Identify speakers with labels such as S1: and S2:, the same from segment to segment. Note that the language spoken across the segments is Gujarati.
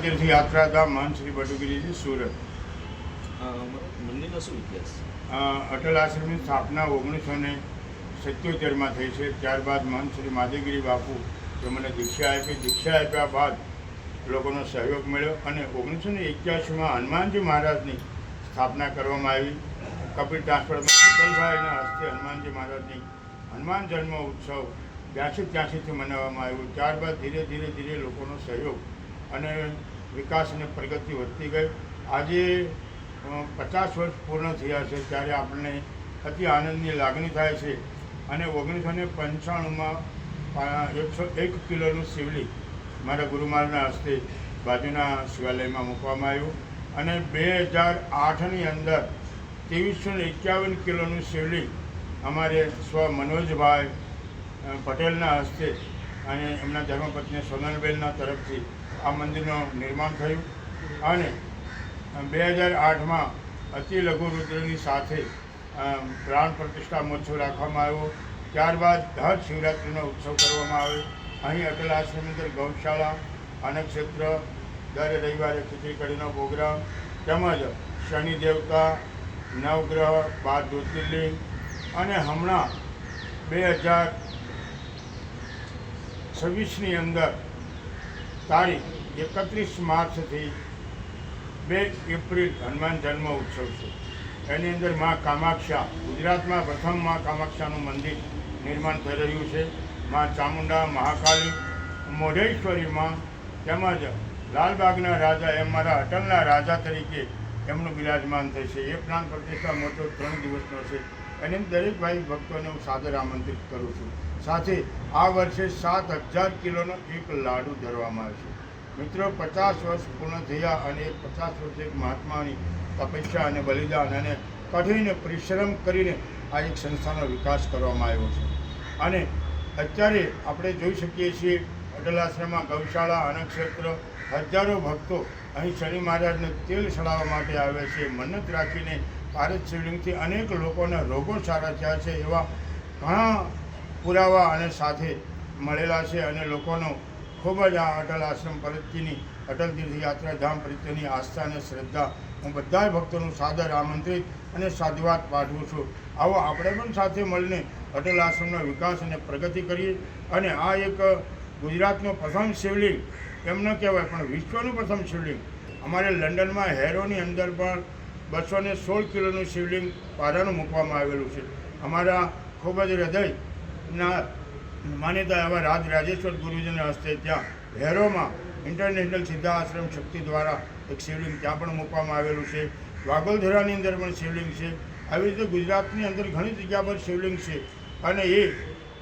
S1: तीर्थ यात्रा धाम महंत श्री बटुगिरीजी सूरत।
S2: મંદિરનો શું ઇતિહાસ?
S1: અટલ આશ્રમની સ્થાપના 1977 में થઈ છે। ત્યારબાદ महंत श्री માધવગીરી બાપુ એ મને દીક્ષા આપી। દીક્ષા આપ્યા બાદ લોકોનો સહયોગ મળ્યો અને 1981 में હનુમાનજી મહારાજની સ્થાપના કરવામાં આવી। કપિલ ટ્રાન્સપોર્ટમાં શીતલભાઈના હસ્તે હનુમાનજી મહારાજની હનુમાન જન્મ ઉત્સવ 82-83થી મનાવવામાં આવ્યો। ત્યારબાદ ધીરે ધીરે લોકોનો સહયોગ અને વિકાસ અને પ્રગતિ વધતી ગઈ। આજે 50 વર્ષ પૂર્ણ થયા છે ત્યારે આપણને અતિ આનંદની લાગણી થાય છે અને 1995માં 101 કિલોનું શિવલિંગ મારા ગુરુમારના હસ્તે બાજુના શિવાલયમાં મૂકવામાં આવ્યું અને 2008ની અંદર 2351 કિલોનું શિવલિંગ અમારે સ્વ મનોજભાઈ પટેલના હસ્તે અને એમના ધર્મપત્ની સોનલબેનના તરફથી આ મંદિરનું નિર્માણ થયું અને 2008માં અતિ લઘુ રુદ્રની સાથે પ્રાણ પ્રતિષ્ઠા મહોત્સવ રાખવામાં આવ્યો। ત્યારબાદ હર શિવરાત્રિનો ઉત્સવ કરવામાં આવ્યો। અહીં અટલ આશ્રમ અંદર ગૌશાળા, અન્નક્ષેત્ર, દર રવિવારે ખીચડી કઢીનો પ્રોગ્રામ તેમજ શનિ દેવતા, નવગ્રહ, 12 જ્યોતિર્લિંગ અને હમણાં 2026ની અંદર તારીખ 31 માર્ચથી 2 એપ્રિલ હનુમાન જન્મ ઉત્સવ છે। એની અંદર મા કામાખ્યા, ગુજરાતમાં પ્રથમ મા કામાખ્યાનું મંદિર નિર્માણ થઈ રહ્યું છે। મા ચામુંડા, મહાકાલી, મોઢેશ્વરી માં તેમજ લાલબાગના રાજા એમ મારા અટલના રાજા તરીકે એમનું બિરાજમાન થશે। એ પ્રાણ પ્રતિષ્ઠા મહોત્સવ 3 દિવસનો છે। અને દરેક ભાઈ ભક્તોને હું સાદર આમંત્રિત કરું છું। સાથે આ વર્ષે 7000 કિલોનો એક લાડુ ધરવામાં આવશે। મિત્રો, 50 વર્ષ પૂર્ણ થયા અને 50 વર્ષ એક મહાત્માની તપસ્યા અને બલિદાન અને કઠિન પરિશ્રમ કરીને આ એક સંસ્થાનો વિકાસ કરવામાં આવ્યો છે। અને અત્યારે આપણે જોઈ શકીએ છીએ અટલ આશ્રમમાં ગૌશાળા, અન્નક્ષેત્ર, હજારો ભક્તો અહીં શનિ મહારાજને તેલ ચડાવવા માટે આવે છે। મન્નત રાખીને ભારત શિવલિંગથી અનેક લોકોના રોગો સારા થયા છે એવા ઘણા પુરાવા અને સાથે મળેલા છે અને લોકોનો ખૂબ જ આ અટલ આશ્રમ પ્રત્યેની, અટલ તીર્થ યાત્રા ધામ પ્રત્યેની આસ્થા અને શ્રદ્ધા હું બધા ભક્તોનું સાદર આમંત્રિત અને સાધુવાદ પાઠવું છું। આવો આપણે પણ સાથે મળીને અટલ આશ્રમનો વિકાસ અને પ્રગતિ કરીએ અને આ એક ગુજરાતનો પ્રથમ શિવલિંગ એમ ન કહેવાય પણ વિશ્વનું પ્રથમ શિવલિંગ અમારે લંડનમાં હેરોની અંદર પણ 216 કિલોનું શિવલિંગ પારાનું મૂકવામાં આવેલું છે। અમારા ખૂબ જ હૃદયના માન્યતા એવા રાજેશ્વર ગુરુજીના હસ્તે ત્યાં હેરોમાં ઇન્ટરનેશનલ સિદ્ધા આશ્રમ શક્તિ દ્વારા એક શિવલિંગ ત્યાં પણ મૂકવામાં આવેલું છે। વાગલધરાની અંદર પણ શિવલિંગ છે। આવી રીતે ગુજરાતની અંદર ઘણી જગ્યા પર શિવલિંગ છે અને એ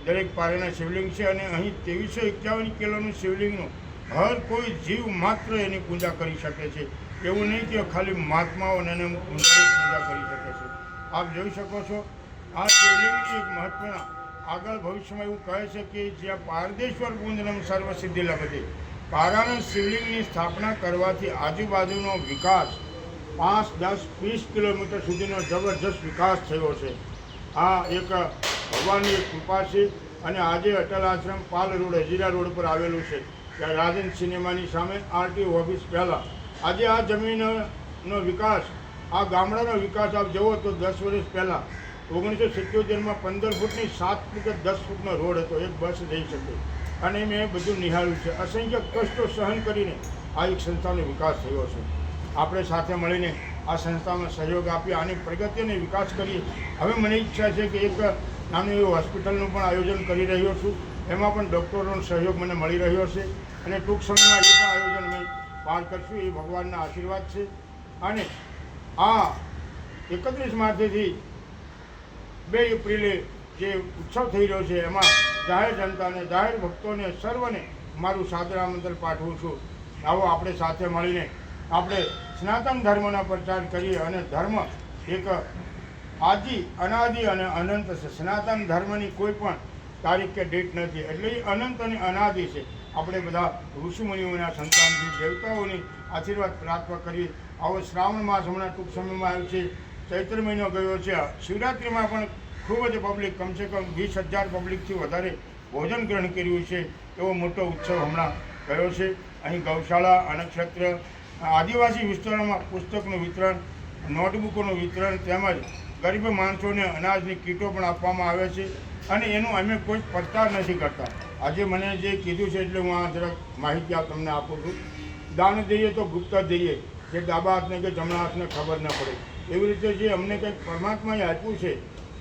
S1: દરેક પારાના શિવલિંગ છે અને અહીં 2351 કિલોનું શિવલિંગનું હર કોઈ જીવ માત્ર એની પૂજા કરી શકે છે। એવું નહીં કે ખાલી મહાત્માઓ અને પૂજા કરી શકે છે। આપ જોઈ શકો છો આ શિવલિંગની એક મહત્વના આગળ ભવિષ્યમાં એવું કહે છે કે જ્યાં પારદેશ્વર પૂંજનમ સર્વસિદ્ધિ લભતે, પારાના શિવલિંગની સ્થાપના કરવાથી આજુબાજુનો વિકાસ 5, 10, 20 કિલોમીટર સુધીનો જબરજસ્ત વિકાસ થયો છે। આ એક ભગવાનની એક કૃપા છે અને આજે અટલ આશ્રમ પાલ રોડ, હજીરા રોડ પર આવેલું છે। ત્યાં રાજન સિનેમાની સામે આરટીઓ ઓફિસ પહેલાં આજે આ જમીનનો વિકાસ, આ ગામડાનો વિકાસ આપ જુઓ તો 10 વર્ષ પહેલાં 1977માં 15 ફૂટની 7 ફૂટ કે 10 ફૂટનો રોડ હતો, એક બસ જઈ શકે અને મેં બધું નિહાળ્યું છે। અસંખ્ય કષ્ટો સહન કરીને આ એક સંસ્થાનો વિકાસ થયો છે। આપણે સાથે મળીને આ સંસ્થામાં સહયોગ આપી આની પ્રગતિ અને વિકાસ કરીએ। હવે મને ઈચ્છા છે કે એક નાનું એવું હોસ્પિટલનું પણ આયોજન કરી રહ્યો છું। એમાં પણ ડૉક્ટરોનો સહયોગ મને મળી રહ્યો છે અને ટૂંક સમયમાં એ પણ આયોજન અમે પાર કરશું। એ ભગવાનના આશીર્વાદ છે અને આ 31 માર્ચથી 2 એપ્રિલે જે ઉત્સવ થઈ રહ્યો છે એમાં જાહેર જનતાને, જાહેર ભક્તોને, સર્વને મારું સાદર આમંત્રણ પાઠવું છું। આવો આપણે સાથે મળીને આપણે સનાતન ધર્મના પ્રચાર કરીએ અને ધર્મ એક આદિ, અનાદિ અને અનંત છે। સનાતન ધર્મની કોઈ પણ તારીખ કે ડેટ નથી, એટલે એ અનંત અને અનાદિ છે। આપણે બધા ઋષિમુનિઓના સંતાનથી, દેવતાઓની આશીર્વાદ પ્રાપ્ત કરીએ। આવો શ્રાવણ માસ હમણાં ટૂંક સમયમાં આવ્યો છે, ચૈત્ર મહિનો ગયો છે। શિવરાત્રિમાં પણ ખૂબ જ પબ્લિક, કમસે કમ 20,000 પબ્લિકથી વધારે ભોજન ગ્રહણ કર્યું છે એવો મોટો ઉત્સવ હમણાં ગયો છે। અહીં ગૌશાળા અન્નક્ષેત્ર આદિવાસી વિસ્તારોમાં પુસ્તકનું વિતરણ, નોટબુકોનું વિતરણ તેમજ ગરીબ માણસોને અનાજની કીટો પણ આપવામાં આવે છે અને એનું અમે કોઈ પ્રચાર નથી કરતા. આજે મને જે કીધું છે એટલે હું આ જરાક માહિતી તમને આપું છું. દાન દઈએ તો ગુપ્ત દઈએ, જે ડાબા હાથને કે જમણા હાથને ખબર ન પડે. એવી રીતે જે અમને કંઈક પરમાત્માએ આપ્યું છે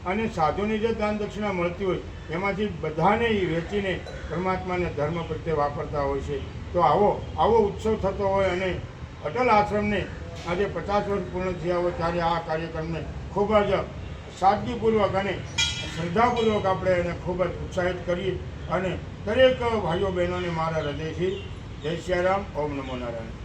S1: અને સાધુની જે દાન દક્ષિણા મળતી હોય એમાંથી બધાને એ વેચીને પરમાત્માને ધર્મ પ્રત્યે વાપરતા હોય છે. તો આવો ઉત્સવ થતો હોય અને અટલ આશ્રમને આજે 50 વર્ષ પૂર્ણ થયા હોય ત્યારે આ કાર્યક્રમને ખૂબ જ સાદગીપૂર્વક અને શ્રદ્ધાપૂર્વક આપણે એને ખૂબ જ ઉત્સાહિત કરીએ અને દરેક ભાઈઓ બહેનોને મારા હૃદયથી જય શ્રી રામ, ઓમ નમો નારાયણ.